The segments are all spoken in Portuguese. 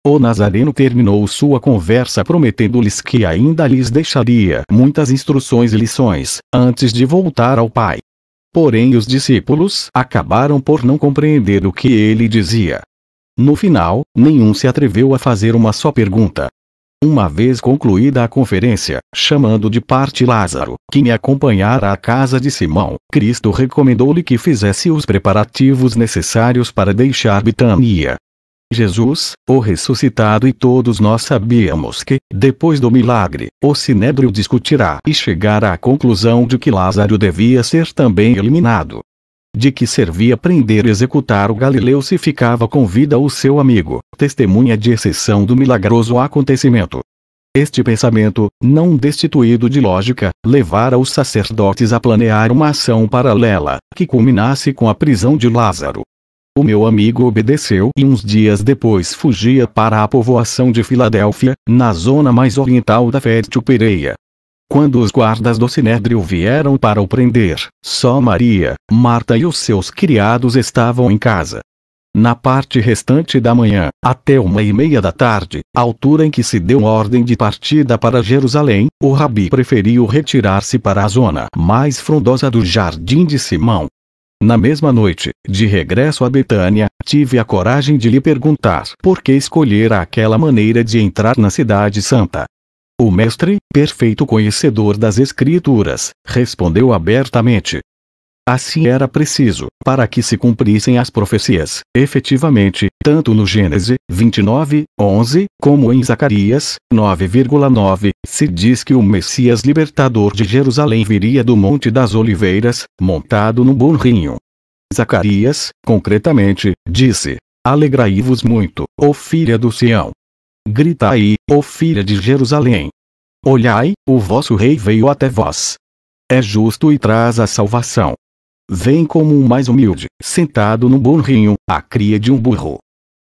O Nazareno terminou sua conversa prometendo-lhes que ainda lhes deixaria muitas instruções e lições, antes de voltar ao Pai. Porém os discípulos acabaram por não compreender o que ele dizia. No final, nenhum se atreveu a fazer uma só pergunta. Uma vez concluída a conferência, chamando de parte Lázaro, que me acompanhara à casa de Simão, Cristo recomendou-lhe que fizesse os preparativos necessários para deixar Betânia. Jesus, o ressuscitado, e todos nós sabíamos que, depois do milagre, o sinédrio discutirá e chegará à conclusão de que Lázaro devia ser também eliminado. De que servia prender e executar o galileu se ficava com vida o seu amigo, testemunha de exceção do milagroso acontecimento. Este pensamento, não destituído de lógica, levara os sacerdotes a planear uma ação paralela, que culminasse com a prisão de Lázaro. O meu amigo obedeceu e uns dias depois fugia para a povoação de Filadélfia, na zona mais oriental da fértil Pereia. Quando os guardas do sinédrio vieram para o prender, só Maria, Marta e os seus criados estavam em casa. Na parte restante da manhã, até 1:30 da tarde, altura em que se deu ordem de partida para Jerusalém, o rabi preferiu retirar-se para a zona mais frondosa do jardim de Simão. Na mesma noite, de regresso a Betânia, tive a coragem de lhe perguntar por que escolhera aquela maneira de entrar na cidade santa. O mestre, perfeito conhecedor das Escrituras, respondeu abertamente. Assim era preciso, para que se cumprissem as profecias, efetivamente, tanto no Gênesis 29:11, como em Zacarias 9:9, se diz que o Messias libertador de Jerusalém viria do Monte das Oliveiras, montado num burrinho. Zacarias, concretamente, disse: Alegrai-vos muito, ó filha do Sião. Gritai, ó filha de Jerusalém. Olhai, o vosso rei veio até vós. É justo e traz a salvação. Vem como um mais humilde, sentado no burrinho, a cria de um burro.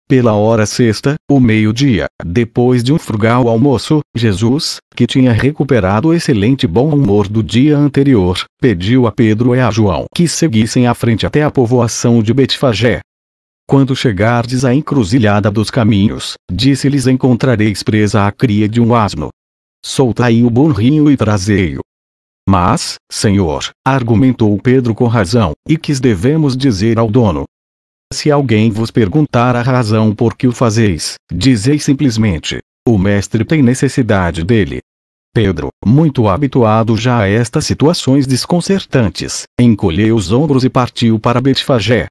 Pela hora sexta, o meio-dia, depois de um frugal almoço, Jesus, que tinha recuperado o excelente bom humor do dia anterior, pediu a Pedro e a João que seguissem à frente até a povoação de Betfagé. Quando chegardes à encruzilhada dos caminhos, disse-lhes, encontrareis presa a cria de um asno. Soltai o burrinho e trazei-o. Mas, Senhor, argumentou Pedro com razão, e que devemos dizer ao dono? Se alguém vos perguntar a razão por que o fazeis, dizei simplesmente: o mestre tem necessidade dele. Pedro, muito habituado já a estas situações desconcertantes, encolheu os ombros e partiu para Betfagé.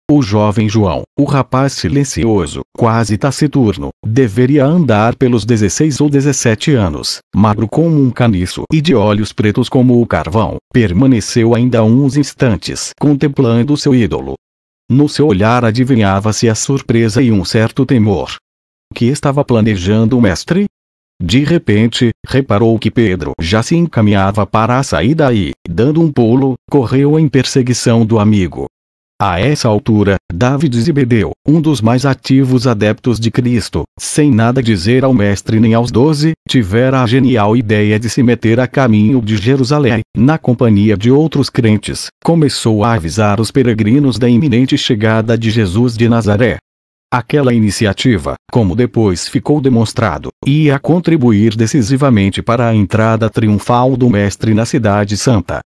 O jovem João, o rapaz silencioso, quase taciturno, deveria andar pelos 16 ou 17 anos, magro como um caniço e de olhos pretos como o carvão, permaneceu ainda uns instantes contemplando seu ídolo. No seu olhar adivinhava-se a surpresa e um certo temor. O que estava planejando o mestre? De repente, reparou que Pedro já se encaminhava para a saída e, dando um pulo, correu em perseguição do amigo. A essa altura, David Zebedeu, um dos mais ativos adeptos de Cristo, sem nada dizer ao mestre nem aos 12, tivera a genial ideia de se meter a caminho de Jerusalém, na companhia de outros crentes. Começou a avisar os peregrinos da iminente chegada de Jesus de Nazaré. Aquela iniciativa, como depois ficou demonstrado, ia contribuir decisivamente para a entrada triunfal do Mestre na Cidade Santa.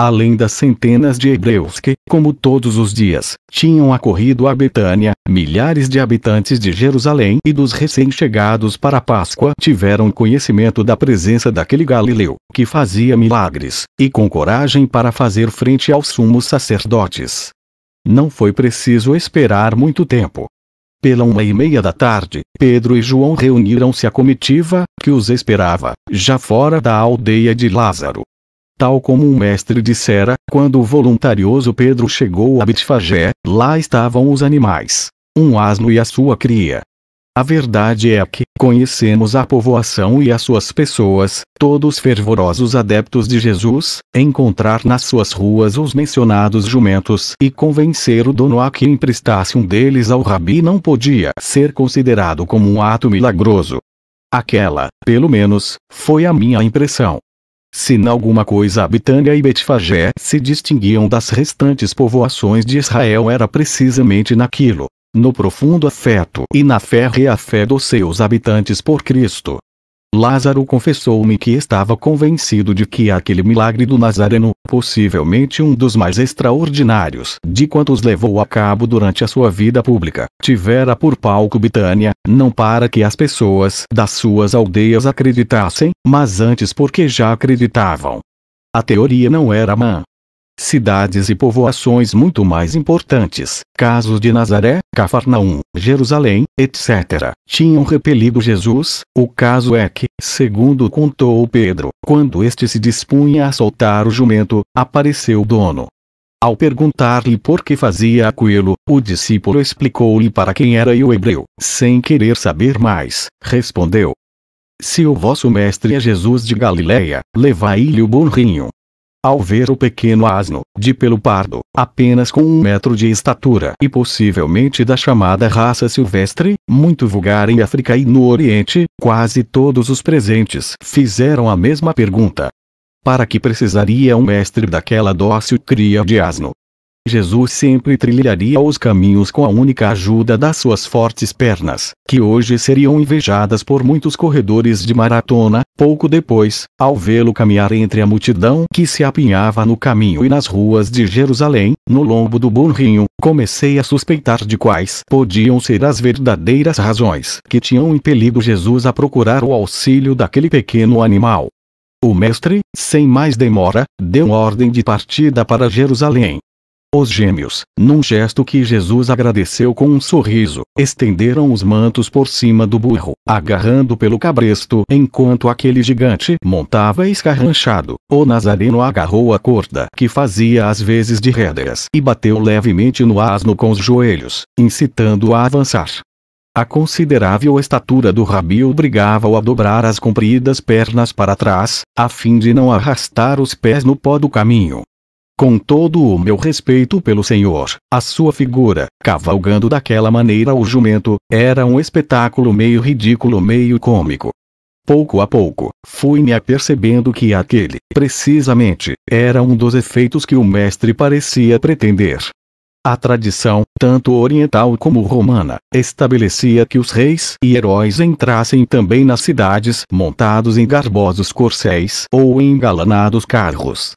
Além das centenas de hebreus que, como todos os dias, tinham acorrido a Betânia, milhares de habitantes de Jerusalém e dos recém-chegados para a Páscoa tiveram conhecimento da presença daquele Galileu, que fazia milagres, e com coragem para fazer frente aos sumos sacerdotes. Não foi preciso esperar muito tempo. Pela 1:30 da tarde, Pedro e João reuniram-se à comitiva, que os esperava, já fora da aldeia de Lázaro. Tal como o mestre dissera, quando o voluntarioso Pedro chegou a Betfagé, lá estavam os animais, um asno e a sua cria. A verdade é que conhecemos a povoação e as suas pessoas, todos fervorosos adeptos de Jesus, encontrar nas suas ruas os mencionados jumentos e convencer o dono a que emprestasse um deles ao rabi não podia ser considerado como um ato milagroso. Aquela, pelo menos, foi a minha impressão. Se em alguma coisa Betânia e Betfagé se distinguiam das restantes povoações de Israel era precisamente naquilo. no profundo afeto e na férrea fé dos seus habitantes por Cristo. Lázaro confessou-me que estava convencido de que aquele milagre do Nazareno, possivelmente um dos mais extraordinários de quantos levou a cabo durante a sua vida pública, tivera por palco Betânia, não para que as pessoas das suas aldeias acreditassem, mas antes porque já acreditavam. A teoria não era má. Cidades e povoações muito mais importantes, casos de Nazaré, Cafarnaum, Jerusalém, etc., tinham repelido Jesus. O caso é que, segundo contou Pedro, quando este se dispunha a soltar o jumento, apareceu o dono. Ao perguntar-lhe por que fazia aquilo, o discípulo explicou-lhe para quem era e o hebreu, sem querer saber mais, respondeu: Se o vosso mestre é Jesus de Galiléia, levai-lhe o burrinho. Ao ver o pequeno asno, de pelo pardo, apenas com 1 metro de estatura e possivelmente da chamada raça silvestre, muito vulgar em África e no Oriente, quase todos os presentes fizeram a mesma pergunta. Para que precisaria um mestre daquela dócil cria de asno? Jesus sempre trilharia os caminhos com a única ajuda das suas fortes pernas, que hoje seriam invejadas por muitos corredores de maratona. Pouco depois, ao vê-lo caminhar entre a multidão que se apinhava no caminho e nas ruas de Jerusalém, no lombo do burrinho, comecei a suspeitar de quais podiam ser as verdadeiras razões que tinham impelido Jesus a procurar o auxílio daquele pequeno animal. O mestre, sem mais demora, deu ordem de partida para Jerusalém. Os gêmeos, num gesto que Jesus agradeceu com um sorriso, estenderam os mantos por cima do burro, agarrando pelo cabresto enquanto aquele gigante montava escarranchado. O Nazareno agarrou a corda que fazia às vezes de rédeas e bateu levemente no asno com os joelhos, incitando-o a avançar. A considerável estatura do rabi obrigava-o a dobrar as compridas pernas para trás, a fim de não arrastar os pés no pó do caminho. Com todo o meu respeito pelo Senhor, a sua figura, cavalgando daquela maneira o jumento, era um espetáculo meio ridículo, meio cômico. Pouco a pouco, fui-me apercebendo que aquele, precisamente, era um dos efeitos que o mestre parecia pretender. A tradição, tanto oriental como romana, estabelecia que os reis e heróis entrassem também nas cidades montados em garbosos corcéis ou em engalanados carros.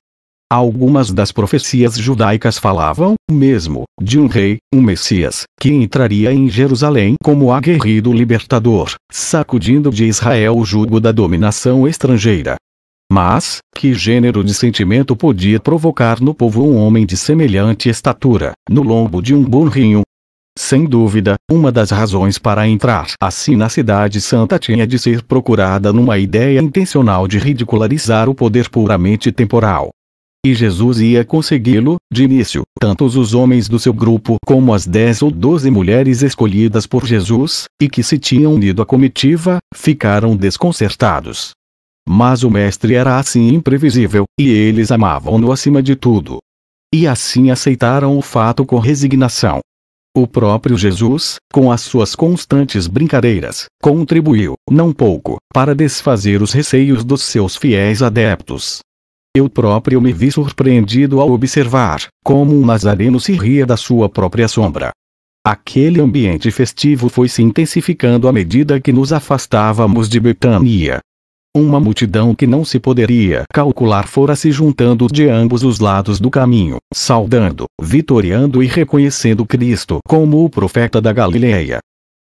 Algumas das profecias judaicas falavam, mesmo, de um rei, um Messias, que entraria em Jerusalém como aguerrido libertador, sacudindo de Israel o jugo da dominação estrangeira. Mas, que gênero de sentimento podia provocar no povo um homem de semelhante estatura, no lombo de um burrinho? Sem dúvida, uma das razões para entrar assim na cidade santa tinha de ser procurada numa ideia intencional de ridicularizar o poder puramente temporal. E Jesus ia consegui-lo, de início. Tanto os homens do seu grupo como as 10 ou 12 mulheres escolhidas por Jesus, e que se tinham unido à comitiva, ficaram desconcertados. Mas o mestre era assim imprevisível, e eles amavam-no acima de tudo. E assim aceitaram o fato com resignação. O próprio Jesus, com as suas constantes brincadeiras, contribuiu, não pouco, para desfazer os receios dos seus fiéis adeptos. Eu próprio me vi surpreendido ao observar como um nazareno se ria da sua própria sombra. Aquele ambiente festivo foi se intensificando à medida que nos afastávamos de Betânia. Uma multidão que não se poderia calcular fora se juntando de ambos os lados do caminho, saudando, vitoriando e reconhecendo Cristo como o profeta da Galileia.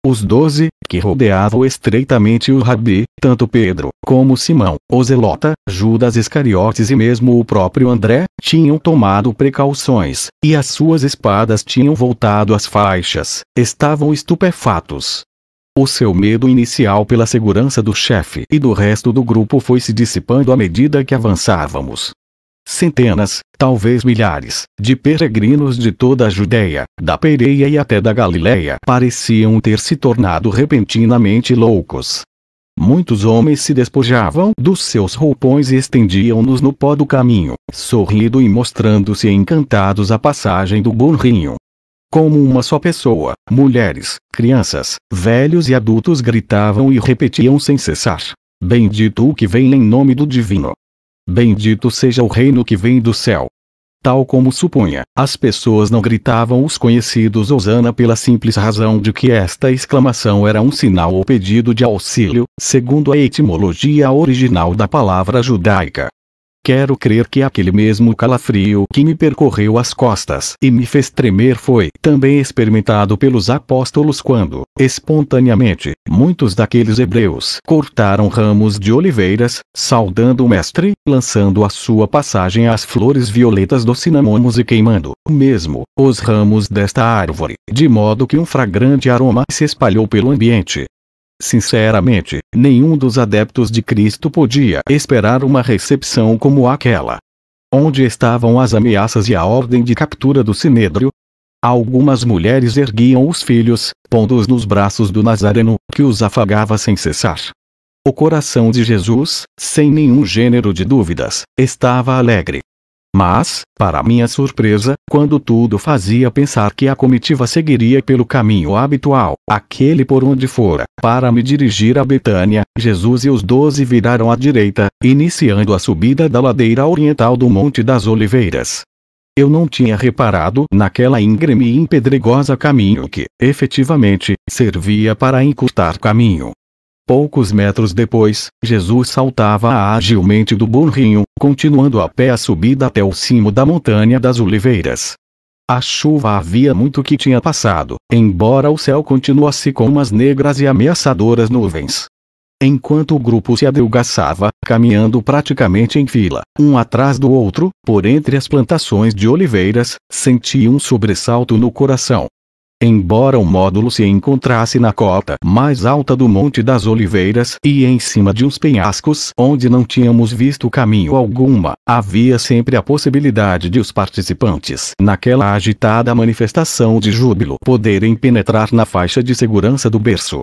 Os 12, que rodeavam estreitamente o rabi, tanto Pedro, como Simão, o zelota, Judas Iscariotes e mesmo o próprio André, tinham tomado precauções, e as suas espadas tinham voltado às faixas, estavam estupefatos. O seu medo inicial pela segurança do chefe e do resto do grupo foi se dissipando à medida que avançávamos. Centenas, talvez milhares, de peregrinos de toda a Judéia, da Pereia e até da Galiléia pareciam ter se tornado repentinamente loucos. Muitos homens se despojavam dos seus roupões e estendiam-nos no pó do caminho, sorrindo e mostrando-se encantados à passagem do burrinho. Como uma só pessoa, mulheres, crianças, velhos e adultos gritavam e repetiam sem cessar: Bendito o que vem em nome do Divino! Bendito seja o reino que vem do céu! Tal como supunha, as pessoas não gritavam os conhecidos Hosana pela simples razão de que esta exclamação era um sinal ou pedido de auxílio, segundo a etimologia original da palavra judaica. Quero crer que aquele mesmo calafrio que me percorreu as costas e me fez tremer foi também experimentado pelos apóstolos quando, espontaneamente, muitos daqueles hebreus cortaram ramos de oliveiras, saudando o mestre, lançando a sua passagem as flores violetas dos cinamomos e queimando, mesmo, os ramos desta árvore, de modo que um fragrante aroma se espalhou pelo ambiente. Sinceramente, nenhum dos adeptos de Cristo podia esperar uma recepção como aquela. Onde estavam as ameaças e a ordem de captura do Sinédrio? Algumas mulheres erguiam os filhos, pondo-os nos braços do Nazareno, que os afagava sem cessar. O coração de Jesus, sem nenhum gênero de dúvidas, estava alegre. Mas, para minha surpresa, quando tudo fazia pensar que a comitiva seguiria pelo caminho habitual, aquele por onde fora, para me dirigir a Betânia, Jesus e os 12 viraram à direita, iniciando a subida da ladeira oriental do Monte das Oliveiras. Eu não tinha reparado naquela íngreme e pedregosa caminho que, efetivamente, servia para encurtar caminho. Poucos metros depois, Jesus saltava agilmente do burrinho, continuando a pé a subida até o cimo da Montanha das Oliveiras. A chuva havia muito que tinha passado, embora o céu continuasse com umas negras e ameaçadoras nuvens. Enquanto o grupo se adelgaçava, caminhando praticamente em fila, um atrás do outro, por entre as plantações de oliveiras, senti um sobressalto no coração. Embora o módulo se encontrasse na cota mais alta do Monte das Oliveiras e em cima de uns penhascos onde não tínhamos visto caminho alguma, havia sempre a possibilidade de os participantes naquela agitada manifestação de júbilo poderem penetrar na faixa de segurança do berço.